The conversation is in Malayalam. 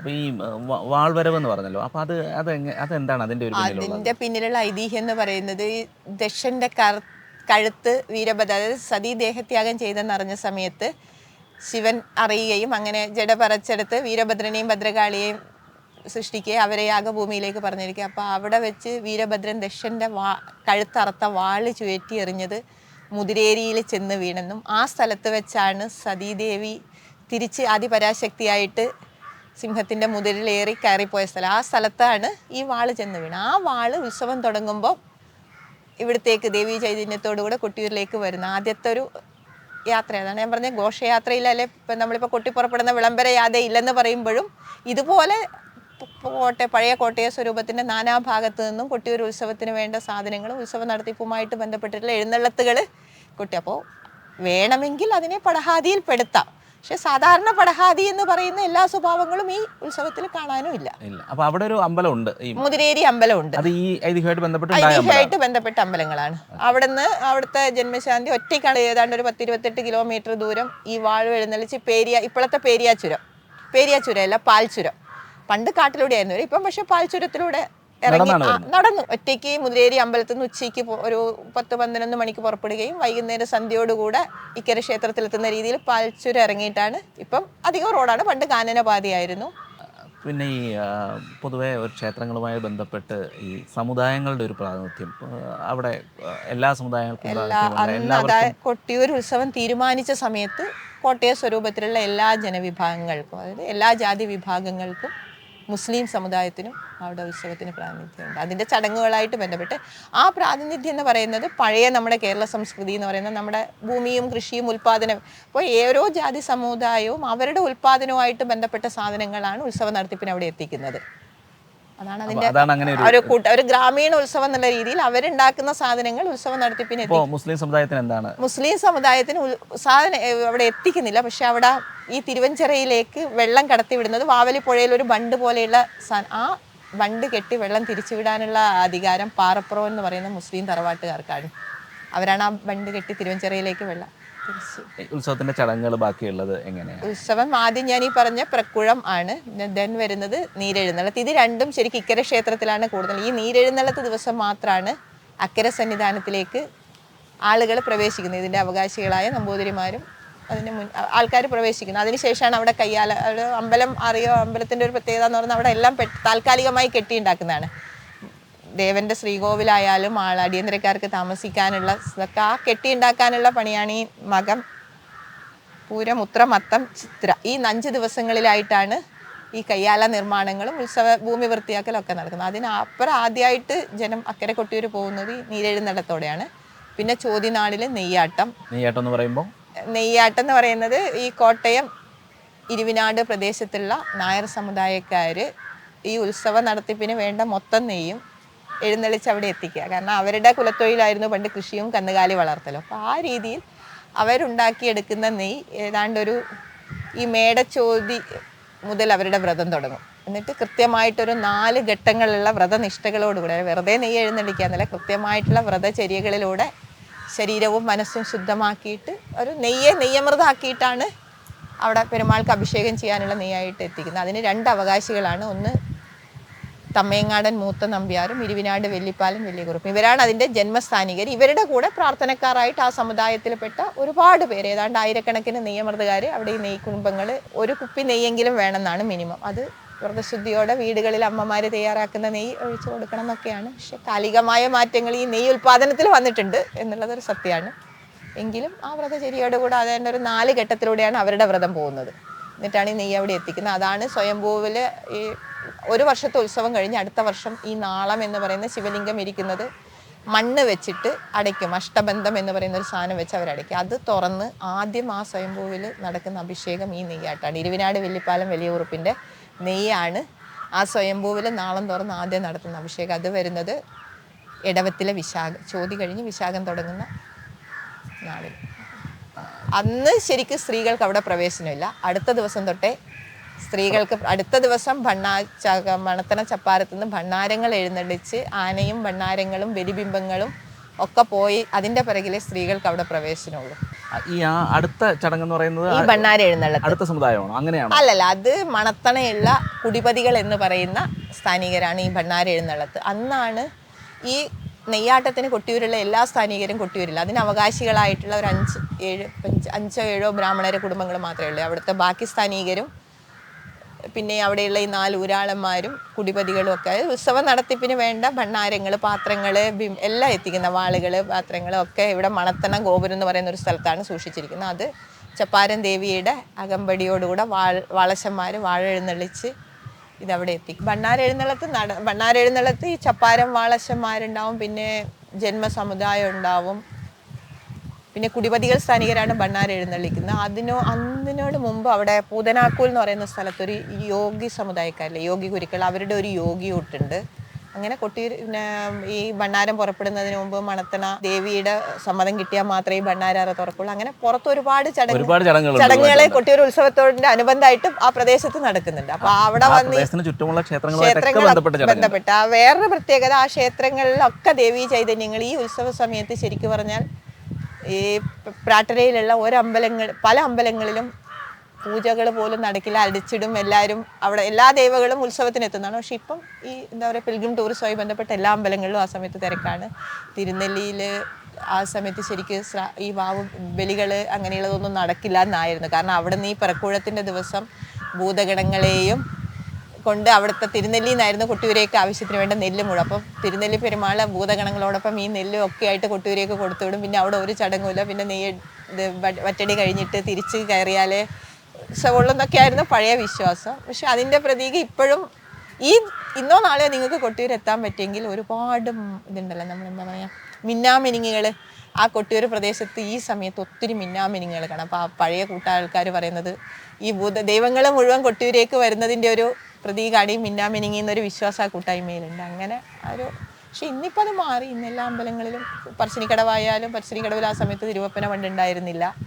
അപ്പോൾ ഈ വാൾവരവ് എന്ന് പറഞ്ഞല്ലോ, അപ്പോൾ അതെന്താണ് അതിൻ്റെ ഒരു അതിൻ്റെ പിന്നിലുള്ള ഐതിഹ്യം എന്ന് പറയുന്നത് ഈ ദക്ഷൻ്റെ കഴുത്ത് വീരഭദ്ര, അതായത് സതീ ദേഹത്യാഗം ചെയ്തെന്നറിഞ്ഞ സമയത്ത് ശിവൻ അറിയുകയും അങ്ങനെ ജഡ പറിച്ചെടുത്ത് വീരഭദ്രനെയും ഭദ്രകാളിയെയും സൃഷ്ടിക്കുകയും അവരെ യാഗഭൂമിയിലേക്ക് പറഞ്ഞിരിക്കുക. അപ്പോൾ അവിടെ വെച്ച് വീരഭദ്രൻ ദക്ഷൻ്റെ കഴുത്തറുത്ത വാള് ചുഴറ്റി എറിഞ്ഞത് മുതിരേരിയിൽ ചെന്ന് വീണെന്നും ആ സ്ഥലത്ത് വെച്ചാണ് സതീദേവി തിരിച്ച് ആദിപരാശക്തിയായിട്ട് സിംഹത്തിൻ്റെ മുതിരിലേറി കയറിപ്പോയ സ്ഥലം. ആ സ്ഥലത്താണ് ഈ വാള് ചെന്ന് വീണത്. ആ വാള് ഉത്സവം തുടങ്ങുമ്പോൾ ഇവിടത്തേക്ക് ദേവീ ചൈതന്യത്തോടുകൂടെ കൊട്ടിയൂരിലേക്ക് വരുന്ന ആദ്യത്തെ ഒരു യാത്ര. അതാണ് ഞാൻ പറഞ്ഞത്, ഘോഷയാത്രയിലല്ലേ ഇപ്പം നമ്മളിപ്പോൾ കൊട്ടിപ്പുറപ്പെടുന്ന വിളംബര യാത്ര ഇല്ലെന്ന് പറയുമ്പോഴും ഇതുപോലെ പഴയ കോട്ടയ സ്വരൂപത്തിൻ്റെ നാനാഭാഗത്തു നിന്നും കൊട്ടിയൂർ ഉത്സവത്തിന് വേണ്ട സാധനങ്ങളും ഉത്സവ നടത്തിപ്പുമായിട്ട് ബന്ധപ്പെട്ടിട്ടുള്ള എഴുന്നള്ളത്തുകൾ അപ്പോൾ വേണമെങ്കിൽ അതിനെ പടഹാദിയിൽ പെടുത്താം. പക്ഷെ സാധാരണ പടഹാദി എന്ന് പറയുന്ന എല്ലാ സ്വഭാവങ്ങളും ഈ ഉത്സവത്തിൽ കാണാനും ഇല്ല. അപ്പോൾ അവിടെ ഒരു അമ്പലമുണ്ട്, മുതിരേരി അമ്പലമുണ്ട്. അത് ഈ ഐതിഹ്യമായിട്ട് ബന്ധപ്പെട്ട അമ്പലങ്ങളാണ്. അവിടുത്തെ ജന്മശാന്തി ഒറ്റയ്ക്കാണ്. ഏതാണ്ട് ഒരു 10-28 കിലോമീറ്റർ ദൂരം ഈ വാഴ എഴുന്നള്ളിച്ച് ഇപ്പോഴത്തെ പേരിയാച്ചുരമല്ല, പാൽച്ചുരം. പണ്ട് കാട്ടിലൂടെ ആയിരുന്നു, ഇപ്പം പക്ഷെ പാൽച്ചുരത്തിലൂടെ ഇറങ്ങി നടന്നു ഒറ്റയ്ക്ക് മുതിരേരി അമ്പലത്തിൽ നിന്ന് ഉച്ചയ്ക്ക് ഒരു 10-11 മണിക്ക് പുറപ്പെടുകയും വൈകുന്നേരം സന്ധ്യയോടുകൂടെ ഇക്കരെ ക്ഷേത്രത്തിലെത്തുന്ന രീതിയിൽ പാൽച്ചുരം ഇറങ്ങിയിട്ടാണ്. ഇപ്പം അധികം റോഡാണ്, പണ്ട് കാനനപാതയായിരുന്നു. പിന്നെ ഈ പൊതുവെ ഒരു ക്ഷേത്രങ്ങളുമായി ബന്ധപ്പെട്ട് ഈ സമുദായങ്ങളുടെ ഒരു പ്രാതിനിധ്യം അവിടെ എല്ലാ സമുദായങ്ങൾക്കും കൊട്ടിയൂർ ഉത്സവം തീരുമാനിച്ച സമയത്ത് കോട്ടയ സ്വരൂപത്തിലുള്ള എല്ലാ ജനവിഭാഗങ്ങൾക്കും, അതായത് എല്ലാ ജാതി വിഭാഗങ്ങൾക്കും മുസ്ലിം സമുദായത്തിനും അവിടെ ഉത്സവത്തിന് പ്രാതിനിധ്യമുണ്ട്. അതിൻ്റെ ചടങ്ങുകളായിട്ട് ബന്ധപ്പെട്ട് ആ പ്രാതിനിധ്യം എന്ന് പറയുന്നത് പഴയ നമ്മുടെ കേരള സംസ്കൃതി എന്ന് പറയുന്നത് നമ്മുടെ ഭൂമിയും കൃഷിയും ഉൽപ്പാദനം. അപ്പോൾ ഓരോ ജാതി സമുദായവും അവരുടെ ഉൽപ്പാദനവുമായിട്ട് ബന്ധപ്പെട്ട സാധനങ്ങളാണ് ഉത്സവ നടത്തിപ്പിന് അവിടെ എത്തിക്കുന്നത്. അതാണ് അതിൻ്റെ ഒരു ഗ്രാമീണ ഉത്സവം എന്നുള്ള രീതിയിൽ അവരുണ്ടാക്കുന്ന സാധനങ്ങൾ ഉത്സവ നടത്തിപ്പിന് മുസ്ലിം സമുദായത്തിന് സാധനം അവിടെ എത്തിക്കുന്നില്ല. പക്ഷെ അവിടെ ഈ തിരുവഞ്ചിറയിലേക്ക് വെള്ളം കടത്തിവിടുന്നത് വാവലി പുഴയിൽ ഒരു ബണ്ട് പോലെയുള്ള ആ ബണ്ട് കെട്ടി വെള്ളം തിരിച്ചുവിടാനുള്ള അധികാരം പാറപ്പുറം എന്ന് പറയുന്ന മുസ്ലിം തറവാട്ടുകാർക്കാണ്. അവരാണ് ആ ബണ്ട് കെട്ടി തിരുവഞ്ചിറയിലേക്ക് വെള്ളം. ഉത്സവത്തിന്റെ ചടങ്ങുകൾ ബാക്കിയുള്ളത് എങ്ങനെയാണ്? ഉത്സവം ആദ്യം ഞാൻ ഈ പറഞ്ഞ പ്രക്കുളം ആണ്, ദെൻ വരുന്നത് നീരെഴുന്നള്ളത്ത്. ഇത് രണ്ടും ശരിക്കും ഇക്കര ക്ഷേത്രത്തിലാണ് കൂടുതൽ. ഈ നീരെഴുന്നള്ളത്ത് ദിവസം മാത്രമാണ് അക്കരെ സന്നിധാനത്തിലേക്ക് ആളുകൾ പ്രവേശിക്കുന്നത്. ഇതിൻ്റെ അവകാശികളായ നമ്പൂതിരിമാരും അതിന് ആൾക്കാർ പ്രവേശിക്കുന്നത്. അതിനുശേഷമാണ് അവിടെ അമ്പലം അമ്പലത്തിൻ്റെ ഒരു പ്രത്യേകത എന്ന് പറഞ്ഞാൽ അവിടെ എല്ലാം താൽക്കാലികമായി കെട്ടിയുണ്ടാക്കുന്നതാണ്. ദേവൻ്റെ ശ്രീകോവിലായാലും അടിയന്തരക്കാർക്ക് താമസിക്കാനുള്ള ഇതൊക്കെ ആ കെട്ടിയുണ്ടാക്കാനുള്ള പണിയാണ് ഈ മകം, പൂരം, ഉത്രം, അത്തം, ചിത്ര ഈ 5 ദിവസങ്ങളിലായിട്ടാണ് ഈ കയ്യാല നിർമ്മാണങ്ങളും ഉത്സവ ഭൂമി വൃത്തിയാക്കലൊക്കെ നടക്കുന്നത്. അതിനപ്പുറം ആദ്യമായിട്ട് ജനം അക്കരെ കൊട്ടിയൂർ പോകുന്നത് ഈ നീരെഴുന്നള്ളത്തോടെയാണ്. പിന്നെ ചോദ്യനാളിൽ നെയ്യാട്ടം എന്ന് പറയുന്നത് ഈ കോട്ടയം ഇരുവിനാട് പ്രദേശത്തുള്ള നായർ സമുദായക്കാർ ഈ ഉത്സവ നടത്തിപ്പിന് വേണ്ട മൊത്തം നെയ്യും എഴുന്നള്ളിച്ച് അവിടെ എത്തിക്കുക. കാരണം അവരുടെ കുലത്തൊഴിലായിരുന്നു പണ്ട് കൃഷിയും കന്നുകാലി വളർത്തലും. അപ്പോൾ ആ രീതിയിൽ അവരുണ്ടാക്കിയെടുക്കുന്ന നെയ്യ് ഏതാണ്ടൊരു ഈ മേടച്ചോതി മുതൽ അവരുടെ വ്രതം തുടങ്ങും. എന്നിട്ട് കൃത്യമായിട്ടൊരു 4 ഘട്ടങ്ങളിലുള്ള വ്രതനിഷ്ഠകളോടുകൂടെ, വെറുതെ നെയ്യ് എഴുന്നള്ളിക്കാന്നല്ല, കൃത്യമായിട്ടുള്ള വ്രതചര്യകളിലൂടെ ശരീരവും മനസ്സും ശുദ്ധമാക്കിയിട്ട് ഒരു നെയ്യമൃതാക്കിയിട്ടാണ് അവിടെ പെരുമാൾക്ക് അഭിഷേകം ചെയ്യാനുള്ള നെയ്യായിട്ട് എത്തിക്കുന്നത്. അതിന് 2 അവകാശികളാണ്. ഒന്ന് തമ്മയങ്ങാടൻ മൂത്ത നമ്പ്യാരും ഇരുവിനാട് വെല്ലിപ്പാലൻ വലിയകുറുപ്പും. ഇവരാണ് അതിൻ്റെ ജന്മസ്ഥാനികർ. ഇവരുടെ കൂടെ പ്രാർത്ഥനക്കാരായിട്ട് ആ സമുദായത്തിൽപ്പെട്ട ഒരുപാട് പേര്, ഏതാണ്ട് 1000കണക്കിന് നെയ്യമൃതകാർ അവിടെ ഈ നെയ്യ് കുടുംബങ്ങൾ ഒരു കുപ്പി നെയ്യെങ്കിലും വേണമെന്നാണ് മിനിമം. അത് വ്രതശുദ്ധിയോടെ വീടുകളിൽ അമ്മമാർ തയ്യാറാക്കുന്ന നെയ്യ് ഒഴിച്ചു കൊടുക്കണം എന്നൊക്കെയാണ്. പക്ഷെ കാലികമായ മാറ്റങ്ങൾ ഈ നെയ്യ് ഉൽപ്പാദനത്തിൽ വന്നിട്ടുണ്ട് എന്നുള്ളതൊരു സത്യമാണ്. എങ്കിലും ആ വ്രതചര്യയോട് കൂടെ അതിൻ്റെ ഒരു 4 ഘട്ടത്തിലൂടെയാണ് അവരുടെ വ്രതം പോകുന്നത്. എന്നിട്ടാണ് ഈ നെയ്യ് അവിടെ എത്തിക്കുന്നത്. അതാണ് സ്വയംഭൂവിൽ ഈ ഒരു വർഷത്തെ ഉത്സവം കഴിഞ്ഞ് അടുത്ത വർഷം ഈ നാളം എന്ന് പറയുന്ന ശിവലിംഗം ഇരിക്കുന്നത് മണ്ണ് വെച്ചിട്ട് അടയ്ക്കും. അഷ്ടബന്ധം എന്ന് പറയുന്ന ഒരു സാധനം വെച്ച് അവരടയ്ക്കും. അത് തുറന്ന് ആദ്യം ആ സ്വയംഭൂവിൽ നടക്കുന്ന അഭിഷേകം ഈ നെയ്യാട്ടാണ്. ഇരുവിനാട് വെല്ലിപ്പാലം വലിയകുറുപ്പിൻ്റെ നെയ്യാണ് ആ സ്വയംഭൂവിൽ നാളം തുറന്ന് ആദ്യം നടത്തുന്ന അഭിഷേകം. അത് വരുന്നത് ഇടവത്തിലെ ചോതി കഴിഞ്ഞ് വിശാഖം തുടങ്ങുന്ന നാളിൽ. അന്ന് ശരിക്കും സ്ത്രീകൾക്ക് അവിടെ പ്രവേശനമില്ല. അടുത്ത ദിവസം തൊട്ടേ സ്ത്രീകൾക്ക് അടുത്ത ദിവസം മണത്തണ ചപ്പാരത്തു നിന്ന് ഭണ്ണാരങ്ങൾ എഴുന്നള്ളിച്ച് ആനയും ഭണ്ണാരങ്ങളും ബലിബിംബങ്ങളും ഒക്കെ പോയി അതിൻ്റെ പിറകിലെ സ്ത്രീകൾക്ക് അവിടെ പ്രവേശനമുള്ളൂ. ഈ അടുത്ത ചടങ്ങ് എന്ന് പറയുന്നത് ഈ ഭണ്ണാര എഴുന്നള്ളത്ത്. അടുത്ത സമുദായമാണോ? അങ്ങനെയാണോ? അല്ലല്ല, അത് മണത്തണയുള്ള കുടിപതികൾ എന്ന് പറയുന്ന സ്ഥാനികരാണ് ഈ ഭണ്ണാര എഴുന്നള്ളത്ത്. അന്നാണ് ഈ നെയ്യാട്ടത്തിന് കൊട്ടിയൂരുള്ള എല്ലാ സ്ഥാനികരും കൊട്ടിയൂരില്ല. അതിന് അവകാശികളായിട്ടുള്ള ഒരു 5-7 ബ്രാഹ്മണരെ കുടുംബങ്ങൾ മാത്രമേ ഉള്ളൂ. അവിടുത്തെ ബാക്കി സ്ഥാനികരും പിന്നെ അവിടെയുള്ള ഈ 4 ഊരാളന്മാരും കുടിപതികളും ഒക്കെ ഉത്സവ നടത്തിപ്പിന് വേണ്ട ഭണ്ണാരങ്ങൾ, പാത്രങ്ങൾ, എല്ലാം എത്തിക്കുന്ന വാളുകൾ, പാത്രങ്ങൾ ഒക്കെ ഇവിടെ മണത്തണ ഗോപുരം എന്ന് പറയുന്ന ഒരു സ്ഥലത്താണ് സൂക്ഷിച്ചിരിക്കുന്നത്. അത് ചപ്പാരൻ ദേവിയുടെ അകമ്പടിയോടുകൂടെ വാളശന്മാർ വാഴ എഴുന്നള്ളിച്ച് ഇതവിടെ എത്തിക്കും. ഭണ്ണാര എഴുന്നള്ളത്ത് ഈ ചപ്പാരം വാളശന്മാരുണ്ടാവും, പിന്നെ ജന്മസമുദായം ഉണ്ടാവും, പിന്നെ കുടിപതികൾ സ്ഥാനികരാണ് ഭണ്ണാര എഴുന്നള്ളിക്കുന്നത്. അതിനോട് മുമ്പ് അവിടെ പൂതനാക്കൂൽ എന്ന് പറയുന്ന സ്ഥലത്തൊരു യോഗി സമുദായക്കാരില്ലേ, യോഗി ഗുരുക്കൾ, അവരുടെ ഒരു യോഗി കൂട്ടുണ്ട്. അങ്ങനെ കൊട്ടിയൂർ ഈ ഭണ്ണാരം പുറപ്പെടുന്നതിന് മുമ്പ് മണത്തണ ദേവിയുടെ സമ്മതം കിട്ടിയാൽ മാത്രമേ ഈ ഭണ്ണാര തുറക്കുള്ളൂ. അങ്ങനെ പുറത്ത് ഒരുപാട് ചടങ്ങുകളെ കൊട്ടിയൂർ ഉത്സവത്തോടിന്റെ അനുബന്ധമായിട്ട് ആ പ്രദേശത്ത് നടക്കുന്നുണ്ട്. അപ്പൊ അവിടെ വന്ന് ചുറ്റുമുള്ള ബന്ധപ്പെട്ട വേറൊരു പ്രത്യേകത, ആ ക്ഷേത്രങ്ങളിലൊക്കെ ദേവീ ചൈതന്യങ്ങൾ ഈ ഉത്സവ സമയത്ത് ശരിക്കും പറഞ്ഞാൽ ഈ പ്രാട്ടരയിലുള്ള പല അമ്പലങ്ങളിലും പൂജകൾ പോലും നടക്കില്ല, അടിച്ചിടും. എല്ലാവരും അവിടെ എല്ലാ ദേവകളും ഉത്സവത്തിന് എത്തുന്നതാണ്. പക്ഷെ ഇപ്പം ഈ എന്താ പറയുക, പിൽഗ്രിം ടൂറിസവുമായി ബന്ധപ്പെട്ട എല്ലാ അമ്പലങ്ങളിലും ആ സമയത്ത് തിരക്കാണ്. തിരുനെല്ലിയിൽ ആ സമയത്ത് ശരിക്ക് ഈ വാവ് ബലികൾ അങ്ങനെയുള്ളതൊന്നും നടക്കില്ല എന്നായിരുന്നു. കാരണം അവിടെ നിന്ന് ഈ പിറക്കൂഴത്തിൻ്റെ ദിവസം ഭൂതഗണങ്ങളെയും കൊണ്ട് അവിടുത്തെ തിരുനെല്ലിയിൽ നിന്നായിരുന്നു കൊട്ടിയൂരേക്ക് ആവശ്യത്തിന് വേണ്ട നെല്ല് മുഴുവൻ. അപ്പം തിരുനെല്ലി പെരുമാൾ ഭൂതഗണങ്ങളോടൊപ്പം ഈ നെല്ലും ഒക്കെ ആയിട്ട് കൊട്ടിയൂരേക്ക് കൊടുത്തുവിടും. പിന്നെ അവിടെ ഒരു ചടങ്ങുമില്ല. പിന്നെ വറ്റടി കഴിഞ്ഞിട്ട് തിരിച്ച് കയറിയാലേ ഉത്സവമുള്ളെന്നൊക്കെ ആയിരുന്നു പഴയ വിശ്വാസം. പക്ഷെ അതിൻ്റെ പ്രതീകം ഇപ്പോഴും ഇന്നോ നാളെയോ നിങ്ങൾക്ക് കൊട്ടിയൂർ എത്താൻ പറ്റിയെങ്കിൽ ഒരുപാട് ഇതുണ്ടല്ലോ, നമ്മളെന്താ പറയുക, മിന്നാമിനുങ്ങുകൾ. ആ കൊട്ടിയൂർ പ്രദേശത്ത് ഈ സമയത്ത് ഒത്തിരി മിന്നാമിനുങ്ങുകൾ കാണാം. അപ്പോൾ ആ പഴയ കൂട്ടാൾക്കാർ പറയുന്നത് ഈ ദൈവങ്ങൾ മുഴുവൻ കൊട്ടിയൂരേക്ക് വരുന്നതിൻ്റെ ഒരു പ്രതീകമാണ് ഈ മിന്നാമിനുങ്ങി എന്നൊരു വിശ്വാസം ആ കൂട്ടായ്മയിലുണ്ട്. അങ്ങനെ പക്ഷെ ഇന്നിപ്പോൾ അത് മാറി. ഇന്ന് എല്ലാ അമ്പലങ്ങളിലും പറശ്ശിനിക്കടവായാലും, പറശ്ശിനിക്കടവിൽ ആ സമയത്ത് തിരുവപ്പന പണ്ടുണ്ടായിരുന്നില്ല.